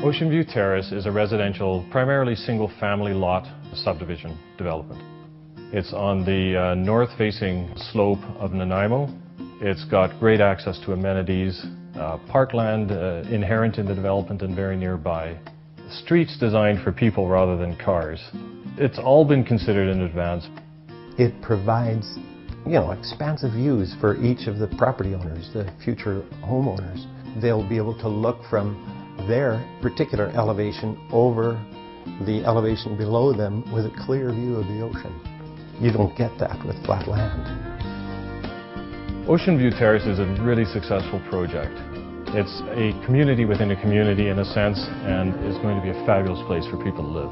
Ocean View Terrace is a residential, primarily single-family lot subdivision development. It's on the north-facing slope of Nanaimo. It's got great access to amenities, parkland inherent in the development and very nearby. Streets designed for people rather than cars. It's all been considered in advance. It provides, expansive views for each of the property owners, the future homeowners. They'll be able to look from their particular elevation over the elevation below them with a clear view of the ocean. You don't get that with flat land. Ocean View Terrace is a really successful project. It's a community within a community in a sense, and is going to be a fabulous place for people to live.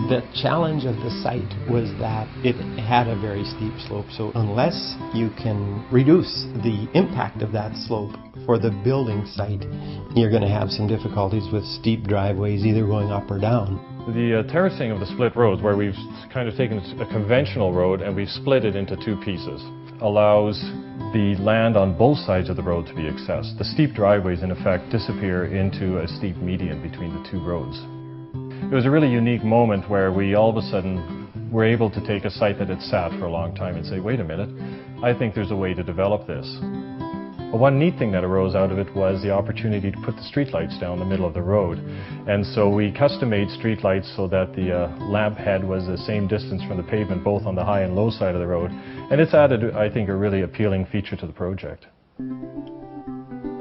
The challenge of the site was that it had a very steep slope, so unless you can reduce the impact of that slope for the building site, you're going to have some difficulties with steep driveways either going up or down. The terracing of the split roads, where we've kind of taken a conventional road and we've split it into two pieces, allows the land on both sides of the road to be accessed. The steep driveways in effect disappear into a steep median between the two roads. It was a really unique moment where we all of a sudden were able to take a site that had sat for a long time and say, wait a minute, I think there's a way to develop this. But one neat thing that arose out of it was the opportunity to put the streetlights down the middle of the road. And so we custom-made streetlights so that the lamp head was the same distance from the pavement, both on the high and low side of the road. And it's added, I think, a really appealing feature to the project.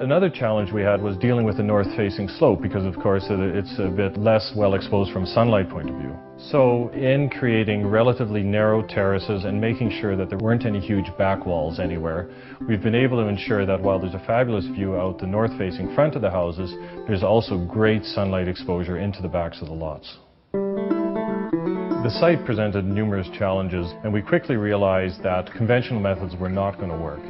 Another challenge we had was dealing with the north-facing slope because, of course, it's a bit less well exposed from sunlight point of view. So in creating relatively narrow terraces and making sure that there weren't any huge back walls anywhere, we've been able to ensure that while there's a fabulous view out the north-facing front of the houses, there's also great sunlight exposure into the backs of the lots. The site presented numerous challenges, and we quickly realized that conventional methods were not going to work.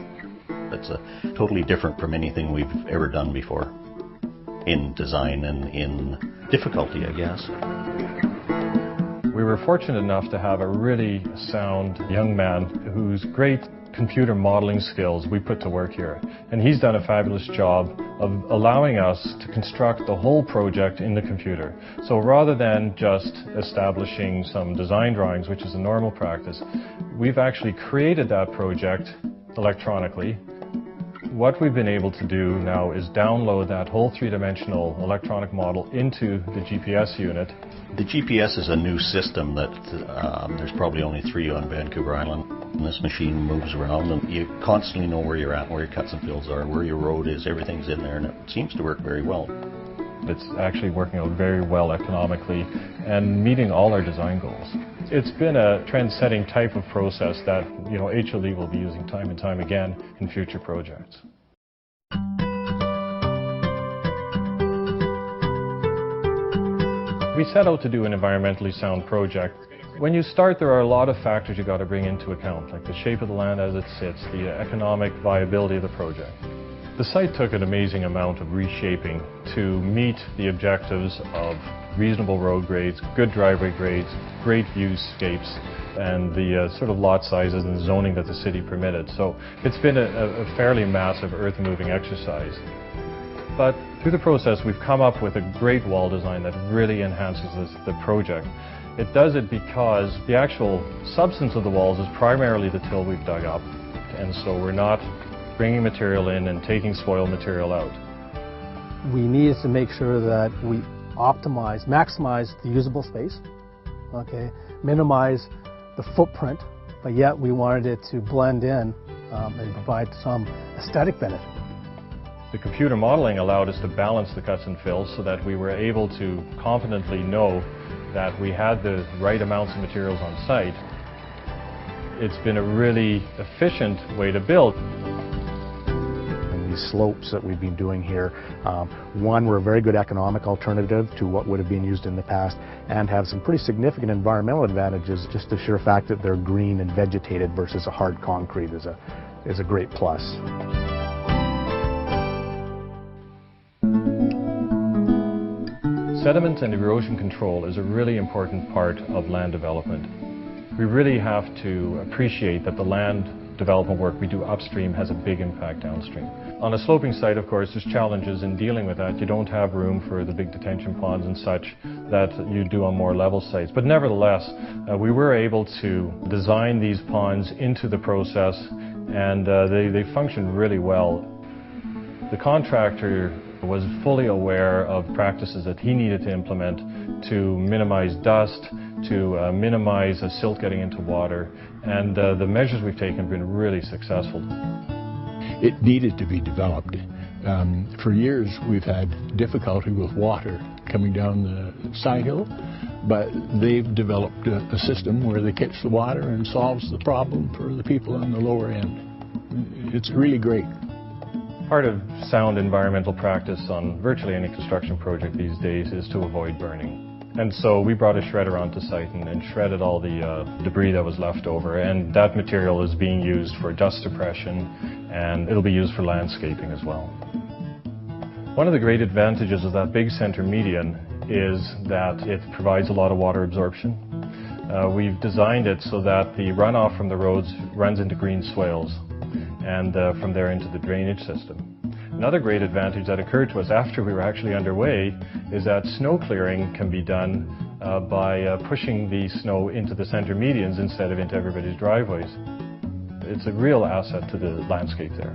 It's totally different from anything we've ever done before in design and in difficulty, I guess. We were fortunate enough to have a really sound young man whose great computer modeling skills we put to work here. And he's done a fabulous job of allowing us to construct the whole project in the computer. So rather than just establishing some design drawings, which is a normal practice, we've actually created that project electronically. What we've been able to do now is download that whole three-dimensional electronic model into the GPS unit. The GPS is a new system that there's probably only 3 on Vancouver Island. And this machine moves around and you constantly know where you're at, where your cuts and fills are, where your road is, everything's in there, and it seems to work very well. It's actually working out very well economically and meeting all our design goals. It's been a trend-setting type of process that HLE will be using time and time again in future projects. We set out to do an environmentally sound project. When you start, there are a lot of factors you've got to bring into account, like the shape of the land as it sits, the economic viability of the project. The site took an amazing amount of reshaping to meet the objectives of reasonable road grades, good driveway grades, great viewscapes, and the sort of lot sizes and zoning that the city permitted. So it's been a fairly massive earth-moving exercise. But through the process, we've come up with a great wall design that really enhances the project. It does it because the actual substance of the walls is primarily the till we've dug up, and so we're not bringing material in and taking spoil material out. We needed to make sure that we maximize the usable space, minimize the footprint, but yet we wanted it to blend in and provide some aesthetic benefit. The computer modeling allowed us to balance the cuts and fills so that we were able to confidently know that we had the right amounts of materials on site. It's been a really efficient way to build. These slopes that we've been doing here, one, were a very good economic alternative to what would have been used in the past, and have some pretty significant environmental advantages. Just the sheer fact that they're green and vegetated versus a hard concrete is a great plus. Sediment and erosion control is a really important part of land development. We really have to appreciate that the land development work we do upstream has a big impact downstream. On a sloping site, of course, there's challenges in dealing with that. You don't have room for the big detention ponds and such that you do on more level sites. But nevertheless, we were able to design these ponds into the process, and they function really well. The contractor was fully aware of practices that he needed to implement to minimize dust, to minimize silt getting into water, and the measures we've taken have been really successful. It needed to be developed. For years we've had difficulty with water coming down the side hill, but they've developed a system where they catch the water and solves the problem for the people on the lower end. It's really great. Part of sound environmental practice on virtually any construction project these days is to avoid burning. And so we brought a shredder onto site and shredded all the debris that was left over, and that material is being used for dust suppression, and it'll be used for landscaping as well. One of the great advantages of that big center median is that it provides a lot of water absorption. We've designed it so that the runoff from the roads runs into green swales, and from there into the drainage system. Another great advantage that occurred to us after we were actually underway is that snow clearing can be done by pushing the snow into the center medians instead of into everybody's driveways. It's a real asset to the landscape there.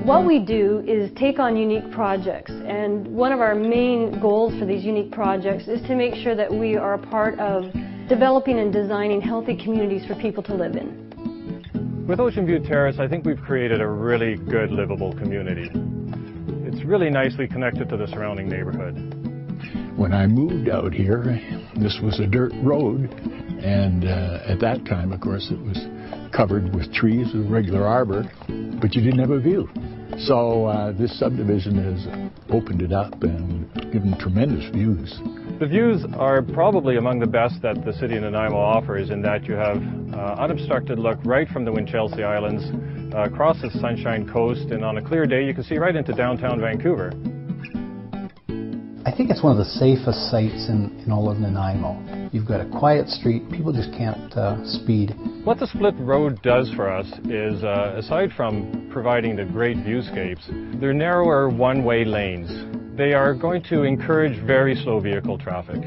What we do is take on unique projects, and one of our main goals for these unique projects is to make sure that we are a part of developing and designing healthy communities for people to live in. With Ocean View Terrace, I think we've created a really good livable community. It's really nicely connected to the surrounding neighborhood. When I moved out here, this was a dirt road, and at that time, of course, it was covered with trees, a regular arbor, but you didn't have a view. So this subdivision has opened it up and given tremendous views. The views are probably among the best that the city of Nanaimo offers, in that you have unobstructed look right from the Winchelsea Islands across the Sunshine Coast, and on a clear day you can see right into downtown Vancouver. I think it's one of the safest sites in all of Nanaimo. You've got a quiet street, people just can't speed. What the split road does for us is, aside from providing the great viewscapes, they're narrower one-way lanes. They are going to encourage very slow vehicle traffic.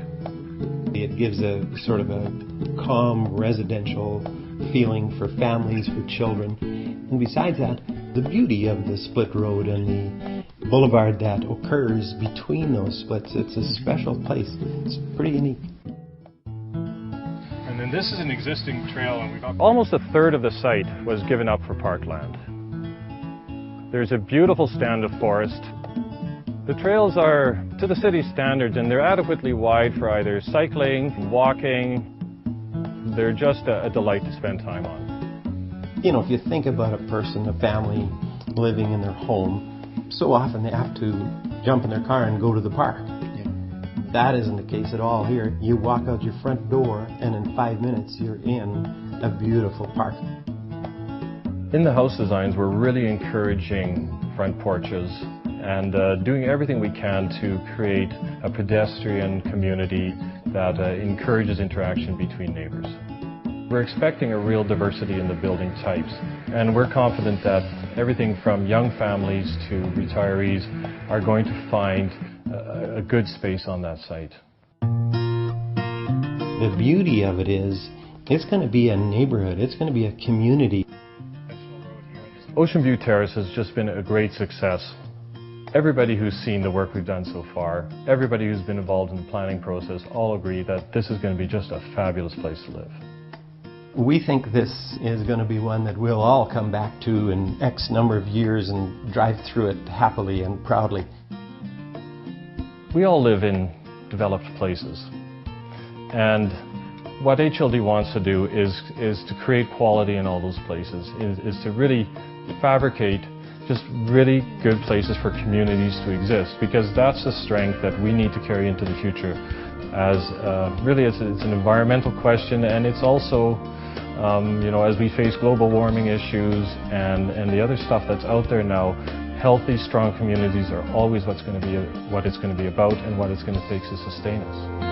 It gives a sort of a calm residential feeling for families, for children. And besides that, the beauty of the split road and the boulevard that occurs between those splits, it's a special place. It's pretty unique. And then this is an existing trail, and we've almost a third of the site was given up for parkland. There's a beautiful stand of forest. The trails are to the city standards, and they're adequately wide for either cycling, walking. They're just a delight to spend time on. You know, if you think about a person, a family living in their home, so often they have to jump in their car and go to the park. That isn't the case at all here. You walk out your front door, and in 5 minutes you're in a beautiful park. In the house designs, we're really encouraging front porches and doing everything we can to create a pedestrian community that encourages interaction between neighbors. We're expecting a real diversity in the building types, and we're confident that everything from young families to retirees are going to find a good space on that site. The beauty of it is, it's going to be a neighborhood, it's going to be a community. Ocean View Terrace has just been a great success. Everybody who's seen the work we've done so far, everybody who's been involved in the planning process, all agree that this is going to be just a fabulous place to live. We think this is going to be one that we'll all come back to in X number of years and drive through it happily and proudly. We all live in developed places, and what HLD wants to do is to create quality in all those places, is to really fabricate just really good places for communities to exist, because that's the strength that we need to carry into the future. As really it's an environmental question, and it's also you know, as we face global warming issues and the other stuff that's out there now, healthy, strong communities are always what it's going to be about and what it's going to take to sustain us.